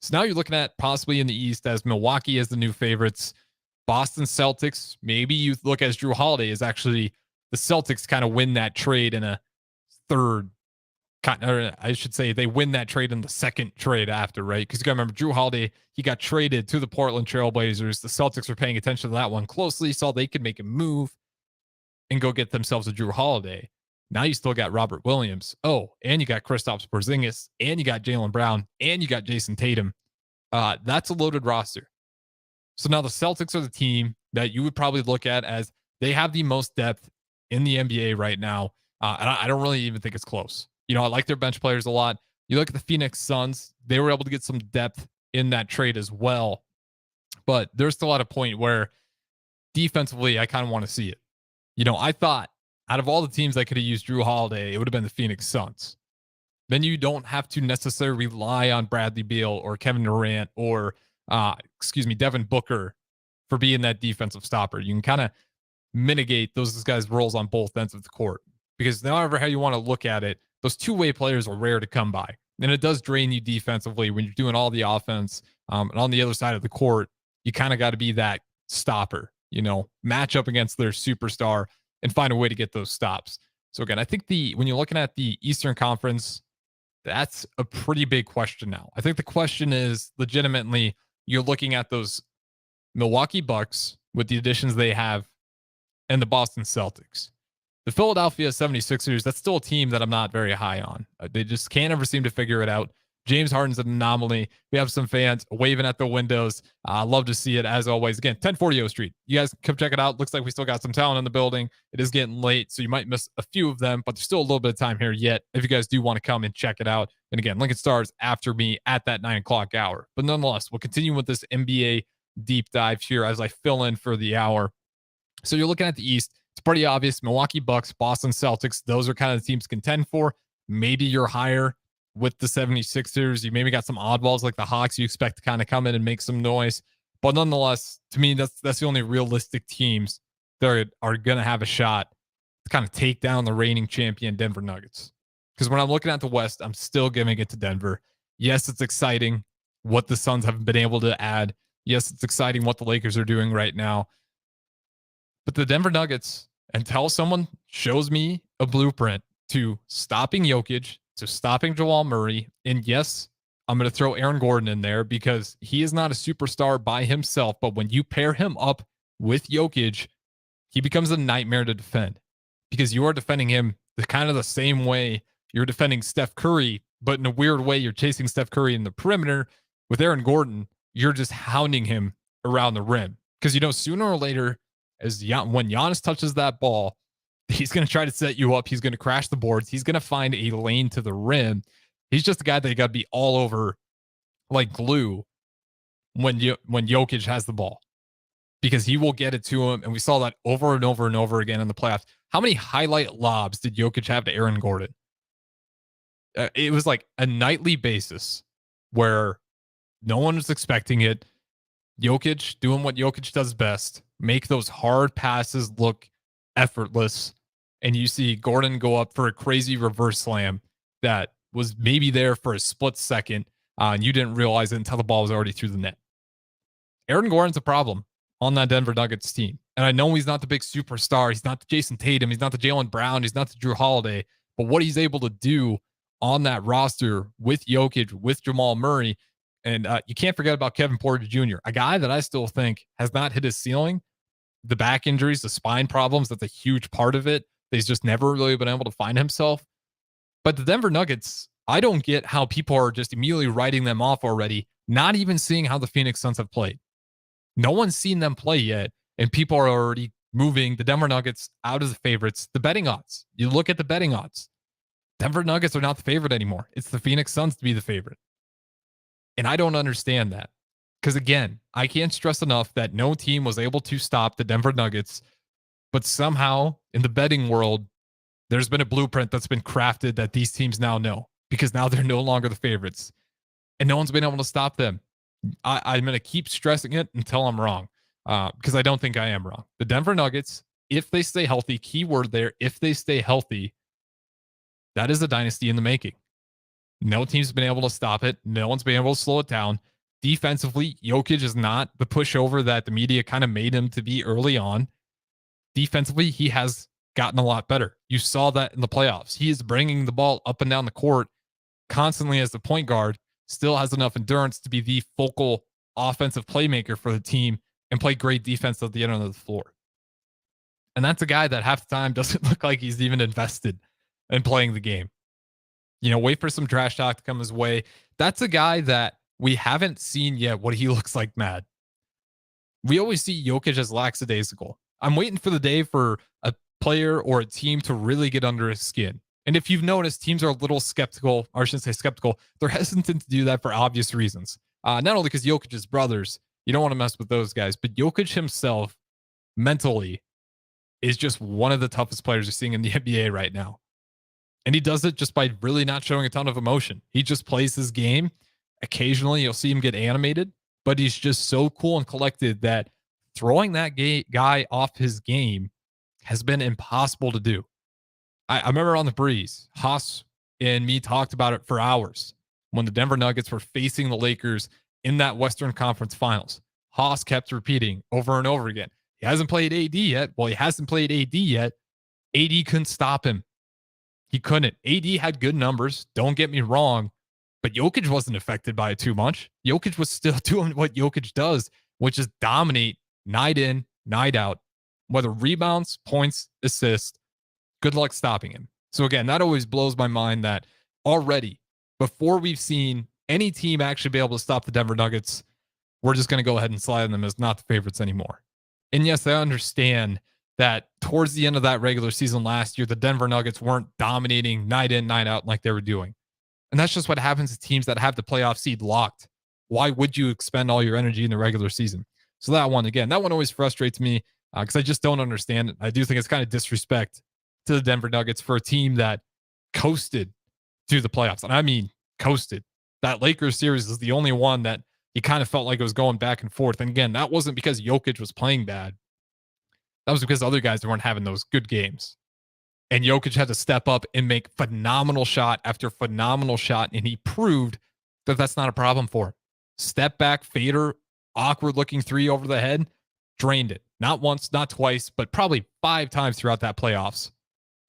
So now you're looking at possibly in the East as Milwaukee as the new favorites. Boston Celtics, maybe you look as Drew Holiday is actually the Celtics kind of win that trade in a third, or I should say they win that trade in the second trade after, right? Because you got to remember Drew Holiday, he got traded to the Portland Trailblazers. The Celtics were paying attention to that one closely, saw they could make a move and go get themselves a Drew Holiday. Now you still got Robert Williams. Oh, and you got Kristaps Porzingis, and you got Jaylen Brown, and you got Jason Tatum. That's a loaded roster. So now the Celtics are the team that you would probably look at as they have the most depth in the NBA right now. And I don't really even think it's close. You know, I like their bench players a lot. You look at the Phoenix Suns, they were able to get some depth in that trade as well. But there's still at a point where defensively, I kind of want to see it. You know, I thought out of all the teams that could have used Drew Holiday, it would have been the Phoenix Suns. Then you don't have to necessarily rely on Bradley Beal or Kevin Durant or Devin Booker for being that defensive stopper. You can kind of mitigate those guys' roles on both ends of the court because however how you want to look at it, those two-way players are rare to come by. And it does drain you defensively when you're doing all the offense. And on the other side of the court, you kind of got to be that stopper, you know, match up against their superstar and find a way to get those stops. So again, I think when you're looking at the Eastern Conference, that's a pretty big question now. I think the question is legitimately, you're looking at those Milwaukee Bucks with the additions they have and the Boston Celtics. The Philadelphia 76ers, that's still a team that I'm not very high on. They just can't ever seem to figure it out. James Harden's an anomaly. We have some fans waving at the windows. I love to see it as always. Again, 1040 O Street. You guys come check it out. Looks like we still got some talent in the building. It is getting late, so you might miss a few of them, but there's still a little bit of time here yet if you guys do want to come and check it out. And again, Lincoln Stars after me at that 9 o'clock hour. But nonetheless, we'll continue with this NBA deep dive here as I fill in for the hour. So you're looking at the East. It's pretty obvious. Milwaukee Bucks, Boston Celtics, those are kind of the teams to contend for. Maybe you're higher with the 76ers. You maybe got some oddballs like the Hawks you expect to kind of come in and make some noise. But nonetheless, to me, that's the only realistic teams that are going to have a shot to kind of take down the reigning champion Denver Nuggets. Because when I'm looking at the West, I'm still giving it to Denver. Yes, it's exciting what the Suns have been able to add. Yes, it's exciting what the Lakers are doing right now. But the Denver Nuggets, until someone shows me a blueprint to stopping Jokic, to stopping Jamal Murray, and yes, I'm going to throw Aaron Gordon in there because he is not a superstar by himself, but when you pair him up with Jokic, he becomes a nightmare to defend because you are defending him the same way you're defending Steph Curry, but in a weird way, you're chasing Steph Curry in the perimeter. With Aaron Gordon, you're just hounding him around the rim because, you know, sooner or later, when Giannis touches that ball, he's going to try to set you up. He's going to crash the boards. He's going to find a lane to the rim. He's just a guy that you got to be all over like glue when Jokic has the ball because he will get it to him. And we saw that over and over and over again in the playoffs. How many highlight lobs did Jokic have to Aaron Gordon? It was like a nightly basis where no one was expecting it. Jokic doing what Jokic does best, make those hard passes look effortless. And you see Gordon go up for a crazy reverse slam that was maybe there for a split second, and you didn't realize it until the ball was already through the net. Aaron Gordon's a problem on that Denver Nuggets team. And I know he's not the big superstar. He's not the Jason Tatum. He's not the Jaylen Brown. He's not the Drew Holiday. But what he's able to do on that roster with Jokic, with Jamal Murray, and you can't forget about Kevin Porter Jr., a guy that I still think has not hit his ceiling. The back injuries, the spine problems, that's a huge part of it. He's just never really been able to find himself. But the Denver Nuggets, I don't get how people are just immediately writing them off already, not even seeing how the Phoenix Suns have played. No one's seen them play yet, and people are already moving the Denver Nuggets out of the favorites. The betting odds, you look at the betting odds. Denver Nuggets are not the favorite anymore. It's the Phoenix Suns to be the favorite. And I don't understand that. Because again, I can't stress enough that no team was able to stop the Denver Nuggets, but somehow in the betting world, there's been a blueprint that's been crafted that these teams now know, because now they're no longer the favorites and no one's been able to stop them. I'm going to keep stressing it until I'm wrong, because I don't think I am wrong. The Denver Nuggets, if they stay healthy, keyword there, if they stay healthy, that is a dynasty in the making. No team's been able to stop it. No one's been able to slow it down. Defensively, Jokic is not the pushover that the media kind of made him to be early on. Defensively, he has gotten a lot better. You saw that in the playoffs. He is bringing the ball up and down the court constantly as the point guard, still has enough endurance to be the focal offensive playmaker for the team and play great defense at the end of the floor. And that's a guy that half the time doesn't look like he's even invested in playing the game. You know, wait for some trash talk to come his way. That's a guy that we haven't seen yet what he looks like mad. We always see Jokic as lackadaisical. I'm waiting for the day for a player or a team to really get under his skin. And if you've noticed, teams are a little skeptical, or I shouldn't say skeptical, they're hesitant to do that for obvious reasons. Not only because Jokic's brothers, you don't want to mess with those guys, but Jokic himself mentally is just one of the toughest players you're seeing in the NBA right now. And he does it just by really not showing a ton of emotion. He just plays his game. Occasionally, you'll see him get animated, but he's just so cool and collected that throwing that guy off his game has been impossible to do. I remember on the breeze, Haas and me talked about it for hours when the Denver Nuggets were facing the Lakers in that Western Conference Finals. Haas kept repeating over and over again, he hasn't played AD yet. Well, he hasn't played AD yet. AD couldn't stop him. He couldn't. AD had good numbers, don't get me wrong, but Jokic wasn't affected by it too much. Jokic was still doing what Jokic does, which is dominate night in, night out, whether rebounds, points, assists. Good luck stopping him. So again, that always blows my mind that already, before we've seen any team actually be able to stop the Denver Nuggets, we're just going to go ahead and slide them as not the favorites anymore. And yes, I understand that towards the end of that regular season last year, the Denver Nuggets weren't dominating night in, night out like they were doing. And that's just what happens to teams that have the playoff seed locked. Why would you expend all your energy in the regular season? So that one always frustrates me because I just don't understand it. I do think it's kind of disrespect to the Denver Nuggets for a team that coasted through the playoffs. And I mean, coasted. That Lakers series is the only one that you kind of felt like it was going back and forth. And again, that wasn't because Jokic was playing bad. That was because other guys weren't having those good games. And Jokic had to step up and make phenomenal shot after phenomenal shot. And he proved that that's not a problem for him. Step back, fader, awkward looking three over the head, drained it. Not once, not twice, but probably 5 times throughout that playoffs.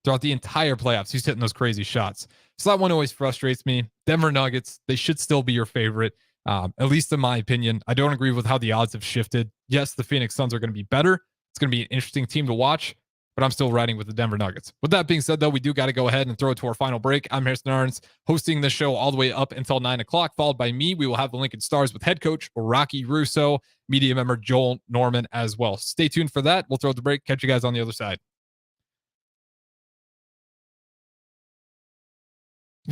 Throughout the entire playoffs, he's hitting those crazy shots. So that one always frustrates me. Denver Nuggets, they should still be your favorite, at least in my opinion. I don't agree with how the odds have shifted. Yes, the Phoenix Suns are going to be better. It's going to be an interesting team to watch, but I'm still riding with the Denver Nuggets. With that being said, though, we do got to go ahead and throw it to our final break. I'm Harrison Arens, hosting the show all the way up until 9 o'clock, followed by me. We will have the Lincoln Stars with head coach Rocky Russo, media member Joel Norman as well. Stay tuned for that. We'll throw the break. Catch you guys on the other side.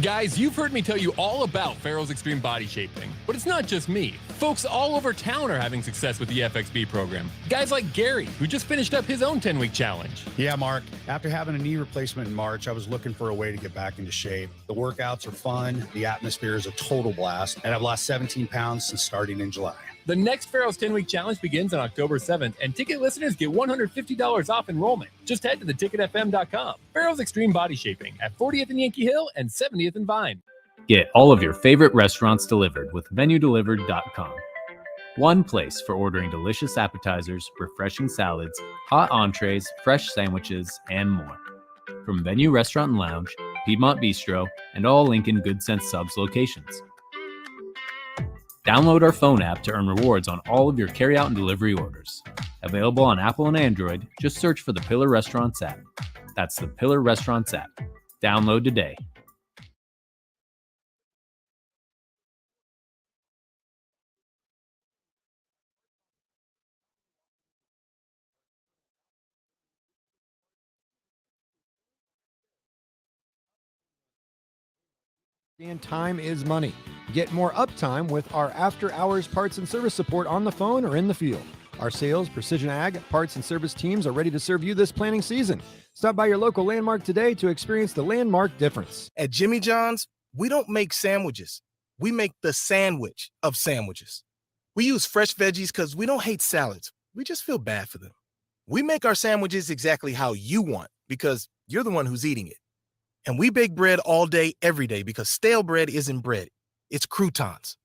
Guys, you've heard me tell you all about Farrell's Extreme Body Shaping, but it's not just me. Folks all over town are having success with the FXB program. Guys like Gary, who just finished up his own 10-week challenge. Yeah, Mark. After having a knee replacement in March, I was looking for a way to get back into shape. The workouts are fun, the atmosphere is a total blast, and I've lost 17 pounds since starting in July. The next Pharaoh's 10-week challenge begins on October 7th, and ticket listeners get $150 off enrollment. Just head to theticketfm.com. Pharaoh's Extreme Body Shaping at 40th and Yankee Hill and 70th and Vine. Get all of your favorite restaurants delivered with VenueDelivered.com. One place for ordering delicious appetizers, refreshing salads, hot entrees, fresh sandwiches, and more. From Venue Restaurant and Lounge, Piedmont Bistro, and all Lincoln Good Sense Subs locations. Download our phone app to earn rewards on all of your carryout and delivery orders. Available on Apple and Android, just search for the Pillar Restaurants app. That's the Pillar Restaurants app. Download today. And time is money. Get more uptime with our after-hours parts and service support on the phone or in the field. Our sales, precision ag, parts, and service teams are ready to serve you this planting season. Stop by your local Landmark today to experience the Landmark difference. At Jimmy John's, we don't make sandwiches. We make the sandwich of sandwiches. We use fresh veggies because we don't hate salads. We just feel bad for them. We make our sandwiches exactly how you want because you're the one who's eating it. And we bake bread all day, every day, because stale bread isn't bread. It's croutons.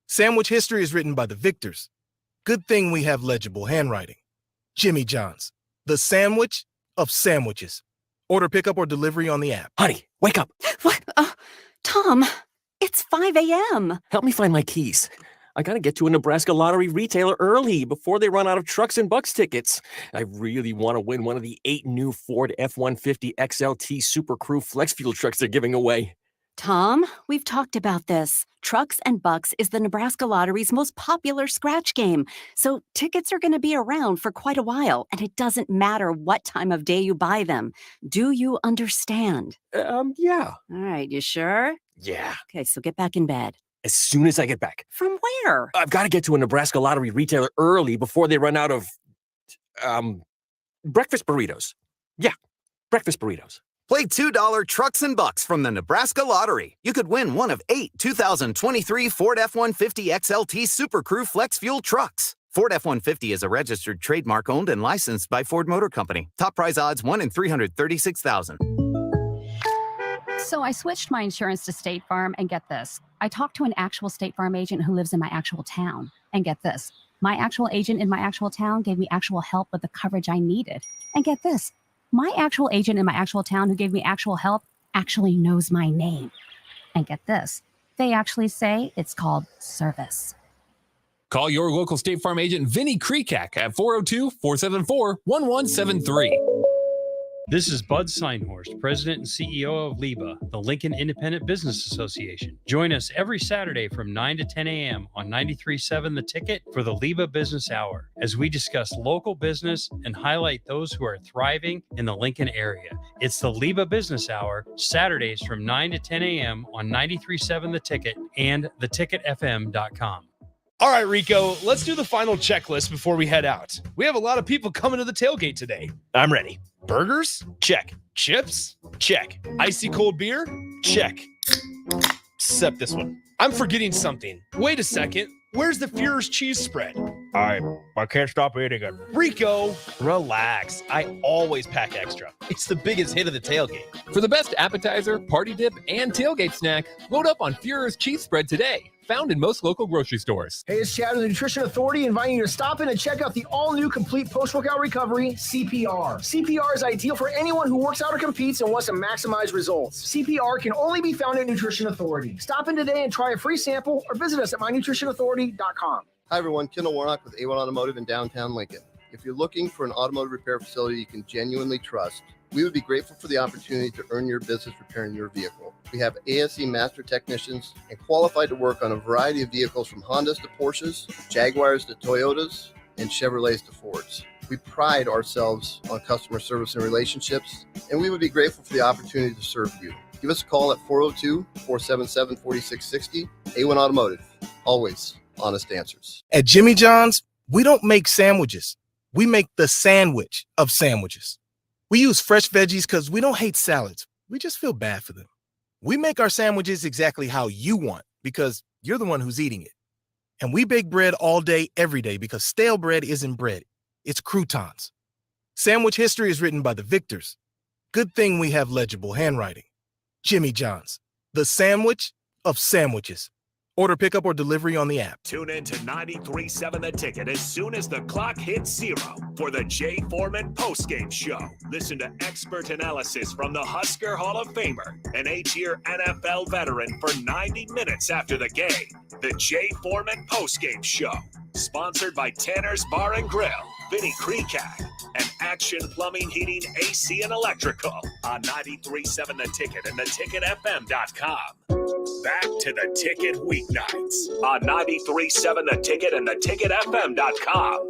Sandwich history is written by the victors. Good thing we have legible handwriting. Jimmy John's, the sandwich of sandwiches. Order pickup or delivery on the app. Honey, wake up. What? Tom, it's 5 a.m. Help me find my keys. I gotta get to a Nebraska lottery retailer early before they run out of trucks and Bucks tickets. I really want to win one of the 8 new Ford F-150 XLT Super Crew Flex Fuel trucks they're giving away. Tom, we've talked about this. Trucks and Bucks is the Nebraska Lottery's most popular scratch game. So tickets are going to be around for quite a while, and it doesn't matter what time of day you buy them. Do you understand? Yeah. All right, you sure? Yeah. Okay, so get back in bed. As soon as I get back. From where? I've got to get to a Nebraska lottery retailer early before they run out of, breakfast burritos. Yeah, breakfast burritos. Play $2 Trucks and Bucks from the Nebraska Lottery. You could win one of 8 2023 Ford F-150 XLT Super Crew Flex Fuel trucks. Ford F-150 is a registered trademark owned and licensed by Ford Motor Company. Top prize odds 1 in 336,000. So I switched my insurance to State Farm, and get this. I talked to an actual State Farm agent who lives in my actual town. And get this. My actual agent in my actual town gave me actual help with the coverage I needed. And get this. My actual agent in my actual town who gave me actual help actually knows my name. And get this. They actually say it's called service. Call your local State Farm agent, Vinny Krekak, at 402-474-1173. This is Bud Seinhorst, President and CEO of LIBA, the Lincoln Independent Business Association. Join us every Saturday from 9 to 10 a.m. on 93.7 The Ticket for the LIBA Business Hour, as we discuss local business and highlight those who are thriving in the Lincoln area. It's the LIBA Business Hour, Saturdays from 9 to 10 a.m. on 93.7 The Ticket and theticketfm.com. All right, Rico, let's do the final checklist before we head out. We have a lot of people coming to the tailgate today. I'm ready. Burgers? Check. Chips? Check. Icy cold beer? Check. Except this one. I'm forgetting something. Wait a second. Where's the Führer's cheese spread? I can't stop eating it. Rico, Relax. I always pack extra. It's the biggest hit of the tailgate. For the best appetizer, party dip, and tailgate snack, load up on Führer's cheese spread today. Found in most local grocery stores. Hey, it's Chad with the Nutrition Authority inviting you to stop in and check out the all-new complete post-workout recovery, CPR. CPR is ideal for anyone who works out or competes and wants to maximize results. CPR can only be found at Nutrition Authority. Stop in today and try a free sample or visit us at mynutritionauthority.com. Hi, everyone. Kendall Warnock with A1 Automotive in downtown Lincoln. If you're looking for an automotive repair facility you can genuinely trust, we would be grateful for the opportunity to earn your business repairing your vehicle. We have ASE master technicians and qualified to work on a variety of vehicles from Hondas to Porsches, Jaguars to Toyotas, and Chevrolets to Fords. We pride ourselves on customer service and relationships, and we would be grateful for the opportunity to serve you. Give us a call at 402-477-4660. A1 Automotive, always honest answers. At Jimmy John's, we don't make sandwiches. We make the sandwich of sandwiches. We use fresh veggies because we don't hate salads. We just feel bad for them. We make our sandwiches exactly how you want because you're the one who's eating it. And we bake bread all day, every day, because stale bread isn't bread. It's croutons. Sandwich history is written by the victors. Good thing we have legible handwriting. Jimmy John's, the sandwich of sandwiches. Order pickup or delivery on the app. Tune in to 93.7 The Ticket as soon as the clock hits 0 for the Jay Foreman postgame show. Listen to expert analysis from the Husker Hall of Famer, an 8-year NFL veteran, for 90 minutes after the game. The Jay Foreman postgame show, sponsored by Tanner's Bar and Grill, Vinny Creecat, and Action Plumbing, Heating, AC, and Electrical on 93.7 The Ticket and theticketfm.com. Back to The Ticket weeknights on 93.7 The Ticket and theticketfm.com.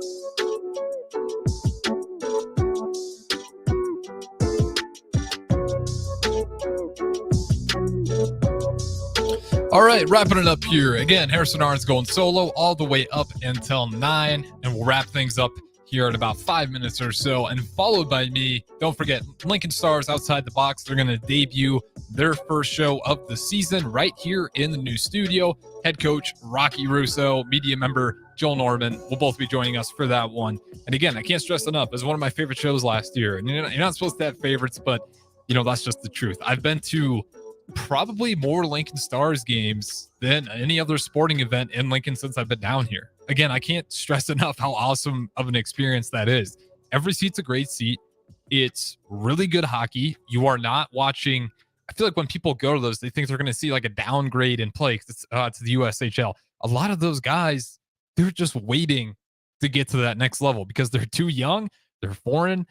All right, wrapping it up here. Again, Harrison Arens going solo all the way up until 9, and we'll wrap things up here in about 5 minutes or so, and followed by me. Don't forget, Lincoln Stars Outside the Box. They're going to debut their first show of the season right here in the new studio. Head coach Rocky Russo, media member Joel Norman will both be joining us for that one. And again, I can't stress enough, it was one of my favorite shows last year. And you're not supposed to have favorites, but that's just the truth. I've been to probably more Lincoln Stars games than any other sporting event in Lincoln since I've been down here. Again, I can't stress enough how awesome of an experience that is. Every seat's a great seat. It's really good hockey. You are not watching. I feel like when people go to those, they think they're going to see like a downgrade in play because it's the USHL. A lot of those guys, they're just waiting to get to that next level because they're too young. They're foreign.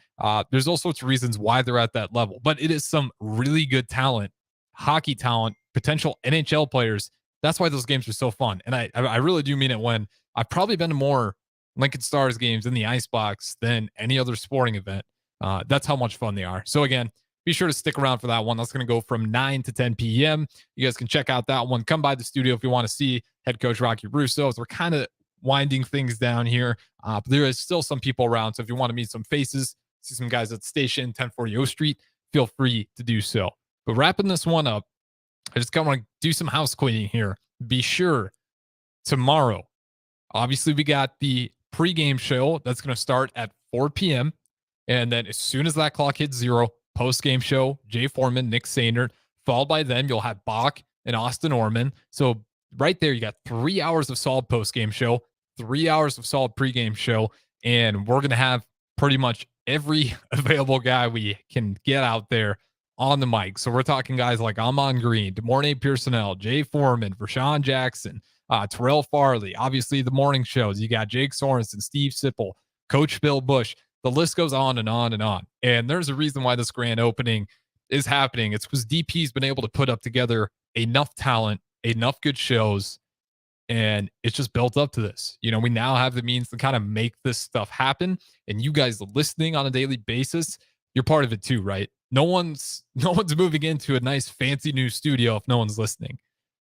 There's all sorts of reasons why they're at that level, but it is some really good talent, hockey talent, potential NHL players. That's why those games are so fun. And I really do mean it when I've probably been to more Lincoln Stars games in the Icebox than any other sporting event. That's how much fun they are. So again, be sure to stick around for that one. That's going to go from 9 to 10 p.m. You guys can check out that one. Come by the studio if you want to see head coach Rocky Russo. As we're kind of winding things down here. But there is still some people around. So if you want to meet some faces, see some guys at the station, 1040 O Street, feel free to do so. But wrapping this one up, I just kind of want to do some house cleaning here. Be sure tomorrow, obviously we got the pregame show that's going to start at 4 p.m. And then as soon as that clock hits 0, post-game show, Jay Foreman, Nick Sainert, followed by them, you'll have Bach and Austin Orman. So right there, you got 3 hours of solid post-game show, 3 hours of solid pregame show, and we're going to have pretty much every available guy we can get out there on the mic. So we're talking guys like Amon Green, DeMornay Pearsonell, Jay Foreman, Vershawn Jackson, Terrell Farley. Obviously, the morning shows. You got Jake Sorensen, Steve Sipple, Coach Bill Bush. The list goes on and on and on. And there's a reason why this grand opening is happening. It's because DP's been able to put up together enough talent, enough good shows, and it's just built up to this. We now have the means to kind of make this stuff happen. And you guys listening on a daily basis, you're part of it too, right? No one's moving into a nice fancy new studio if no one's listening.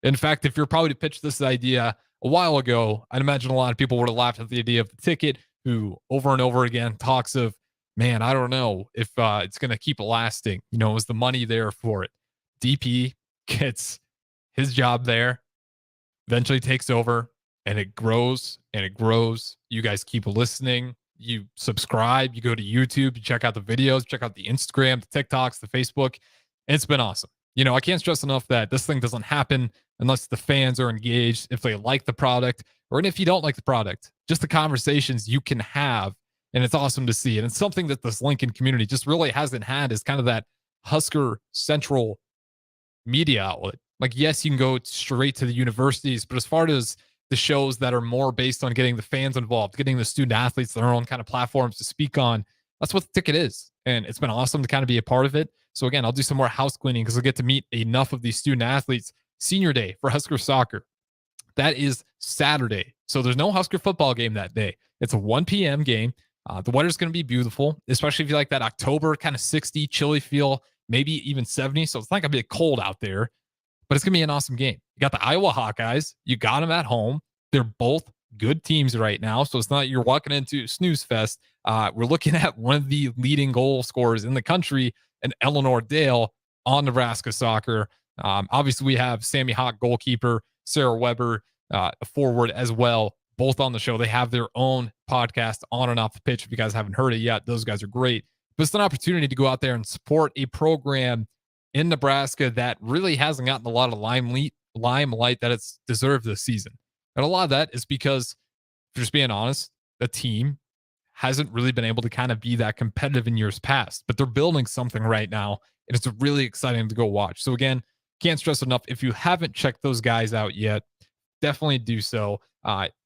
In fact, if you're probably to pitch this idea a while ago, I'd imagine a lot of people would have laughed at the idea of the ticket, who over and over again talks of, man, I don't know if it's going to keep lasting. Is the money there for it? DP gets his job there, eventually takes over, and it grows and it grows. You guys keep listening. You subscribe, you go to YouTube, you check out the videos, check out the Instagram, the TikToks, the Facebook. It's been awesome. I can't stress enough that this thing doesn't happen unless the fans are engaged, if they like the product, or if you don't like the product, just the conversations you can have. And it's awesome to see. And it's something that this Lincoln community just really hasn't had, is kind of that Husker central media outlet. Like, yes, you can go straight to the universities, but as far as the shows that are more based on getting the fans involved, getting the student athletes their own kind of platforms to speak on, that's what the ticket is. And it's been awesome to kind of be a part of it. So again, I'll do some more house cleaning because I'll get to meet enough of these student athletes. Senior day for Husker soccer. That is Saturday. So there's no Husker football game that day. It's a 1 p.m. game. The weather's going to be beautiful, especially if you like that October kind of 60 chilly feel, maybe even 70. So it's not going to be cold out there, but it's going to be an awesome game. You got the Iowa Hawkeyes. You got them at home. They're both good teams right now. So it's not you're walking into snooze fest. We're looking at one of the leading goal scorers in the country, and Eleanor Dale on Nebraska soccer. Obviously, we have Sammy Hawk, goalkeeper, Sarah Weber, forward as well, both on the show. They have their own podcast, On and Off the Pitch. If you guys haven't heard it yet, those guys are great. But it's an opportunity to go out there and support a program in Nebraska that really hasn't gotten a lot of limelight that it's deserved this season. And a lot of that is because, just being honest, the team hasn't really been able to kind of be that competitive in years past, but they're building something right now, and it's really exciting to go watch. So again, can't stress enough, if you haven't checked those guys out yet, definitely do so.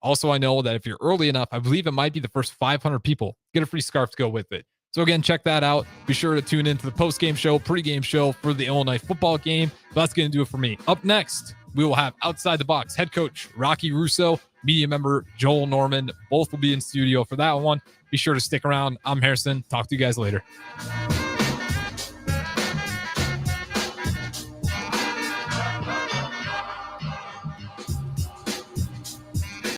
Also, I know that if you're early enough, I believe it might be the first 500 people get a free scarf to go with it. So again, check that out. Be sure to tune into the post-game show, pre-game show for the Illinois football game. But that's going to do it for me. Up next, we will have Outside the Box head coach Rocky Russo, media member Joel Norman. Both will be in studio for that one. Be sure to stick around. I'm Harrison. Talk to you guys later.